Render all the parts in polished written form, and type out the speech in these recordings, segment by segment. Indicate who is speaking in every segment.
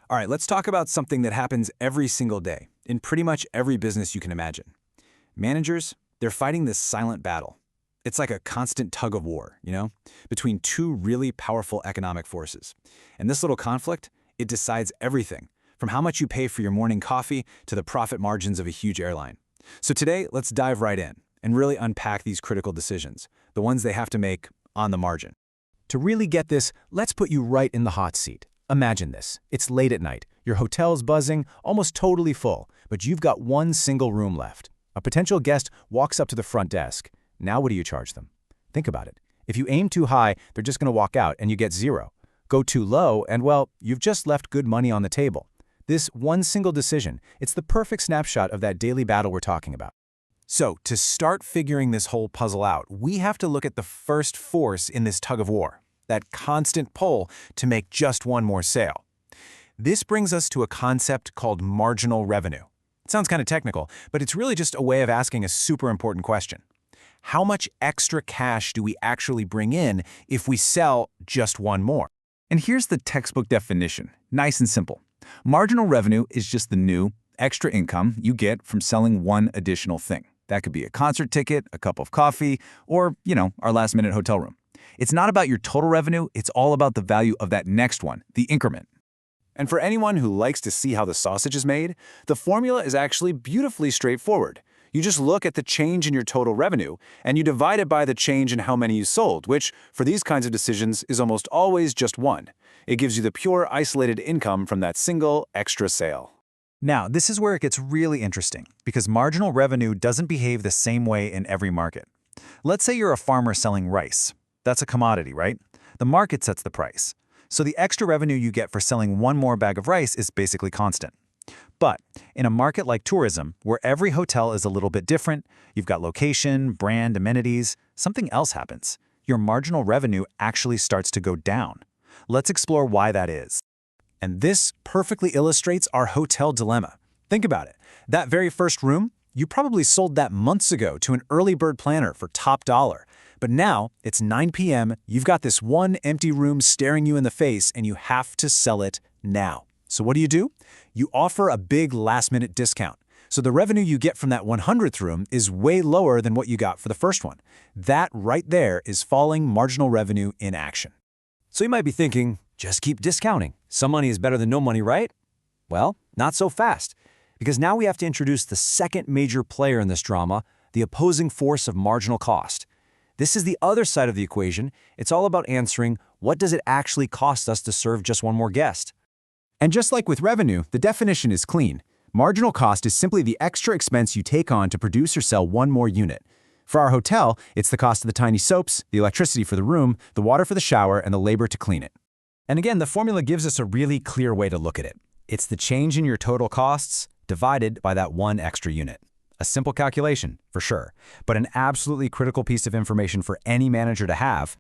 Speaker 1: All right, let's talk about something that happens every single day in pretty much every business you can imagine. Managers, they're fighting this silent battle. It's like a constant tug of war, between two really powerful economic forces. And this little conflict, it decides everything, from how much you pay for your morning coffee to the profit margins of a huge airline. So today, let's dive right in and really unpack these critical decisions, the ones they have to make on the margin.
Speaker 2: To really get this, let's put you right in the hot seat. Imagine this. It's late at night. Your hotel's buzzing, almost totally full, but you've got one single room left. A potential guest walks up to the front desk. Now what do you charge them? Think about it. If you aim too high, they're just going to walk out and you get zero. Go too low and, well, you've just left good money on the table. This one single decision, it's the perfect snapshot of that daily battle we're talking about.
Speaker 1: So, to start figuring this whole puzzle out, we have to look at the first force in this tug of war, that constant pull to make just one more sale. This brings us to a concept called marginal revenue. It sounds kind of technical, but it's really just a way of asking a super important question. How much extra cash do we actually bring in if we sell just one more?
Speaker 3: And here's the textbook definition, nice and simple. Marginal revenue is just the new, extra income you get from selling one additional thing. That could be a concert ticket, a cup of coffee, or, our last-minute hotel room. It's not about your total revenue, it's all about the value of that next one, the increment.
Speaker 1: And for anyone who likes to see how the sausage is made, the formula is actually beautifully straightforward. You just look at the change in your total revenue, and you divide it by the change in how many you sold, which, for these kinds of decisions, is almost always just one. It gives you the pure, isolated income from that single extra sale.
Speaker 4: Now, this is where it gets really interesting, because marginal revenue doesn't behave the same way in every market. Let's say you're a farmer selling rice. That's a commodity, right? The market sets the price. So the extra revenue you get for selling one more bag of rice is basically constant. But in a market like tourism, where every hotel is a little bit different, you've got location, brand, amenities, something else happens. Your marginal revenue actually starts to go down. Let's explore why that is.
Speaker 1: And this perfectly illustrates our hotel dilemma. Think about it. That very first room, you probably sold that months ago to an early bird planner for top dollar. But now, it's 9 p.m., you've got this one empty room staring you in the face, and you have to sell it now. So what do? You offer a big last-minute discount. So the revenue you get from that 100th room is way lower than what you got for the first one. That right there is falling marginal revenue in action.
Speaker 5: So you might be thinking, just keep discounting. Some money is better than no money, right? Well, not so fast, because now we have to introduce the second major player in this drama, the opposing force of marginal cost. This is the other side of the equation. It's all about answering, what does it actually cost us to serve just one more guest?
Speaker 2: And just like with revenue, the definition is clean. Marginal cost is simply the extra expense you take on to produce or sell one more unit. For our hotel, it's the cost of the tiny soaps, the electricity for the room, the water for the shower, and the labor to clean it.
Speaker 4: And again, the formula gives us a really clear way to look at it. It's the change in your total costs divided by that one extra unit. A simple calculation, for sure, but an absolutely critical piece of information for any manager to have.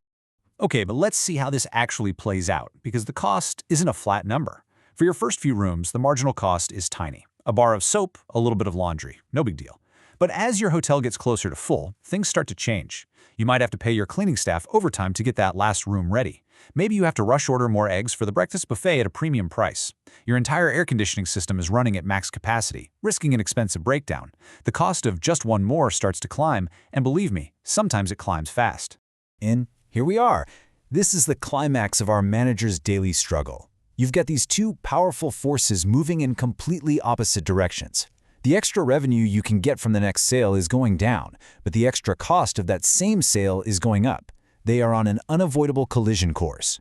Speaker 4: Okay, but let's see how this actually plays out, because the cost isn't a flat number. For your first few rooms, the marginal cost is tiny. A bar of soap, a little bit of laundry, no big deal. But as your hotel gets closer to full, things start to change. You might have to pay your cleaning staff overtime to get that last room ready. Maybe you have to rush order more eggs for the breakfast buffet at a premium price. Your entire air conditioning system is running at max capacity, risking an expensive breakdown. The cost of just one more starts to climb, and believe me, sometimes it climbs fast.
Speaker 5: And here we are. This is the climax of our manager's daily struggle. You've got these two powerful forces moving in completely opposite directions. The extra revenue you can get from the next sale is going down, but the extra cost of that same sale is going up. They are on an unavoidable collision course.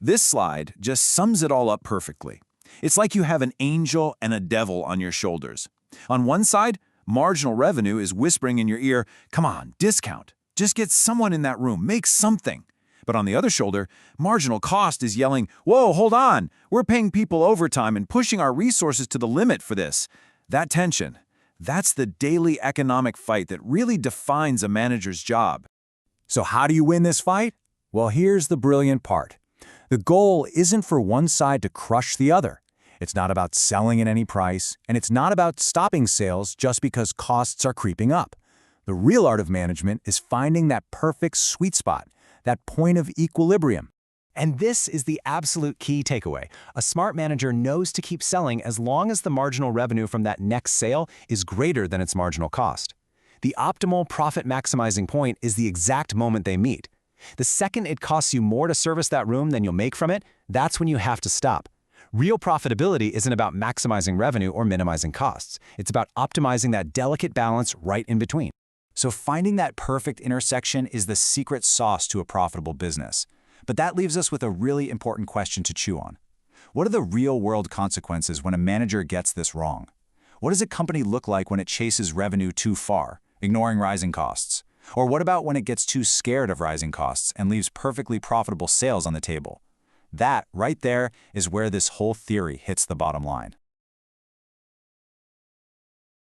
Speaker 3: This slide just sums it all up perfectly. It's like you have an angel and a devil on your shoulders. On one side, marginal revenue is whispering in your ear, "Come on, discount. Just get someone in that room, make something." But on the other shoulder, marginal cost is yelling, "Whoa, hold on. We're paying people overtime and pushing our resources to the limit for this." That tension, that's the daily economic fight that really defines a manager's job.
Speaker 1: So how do you win this fight? Well, here's the brilliant part. The goal isn't for one side to crush the other. It's not about selling at any price, and it's not about stopping sales just because costs are creeping up. The real art of management is finding that perfect sweet spot, that point of equilibrium.
Speaker 2: And this is the absolute key takeaway. A smart manager knows to keep selling as long as the marginal revenue from that next sale is greater than its marginal cost. The optimal profit-maximizing point is the exact moment they meet. The second it costs you more to service that room than you'll make from it, that's when you have to stop. Real profitability isn't about maximizing revenue or minimizing costs. It's about optimizing that delicate balance right in between.
Speaker 1: So finding that perfect intersection is the secret sauce to a profitable business. But that leaves us with a really important question to chew on. What are the real-world consequences when a manager gets this wrong? What does a company look like when it chases revenue too far, ignoring rising costs? Or what about when it gets too scared of rising costs and leaves perfectly profitable sales on the table? That, right there, is where this whole theory hits the bottom line.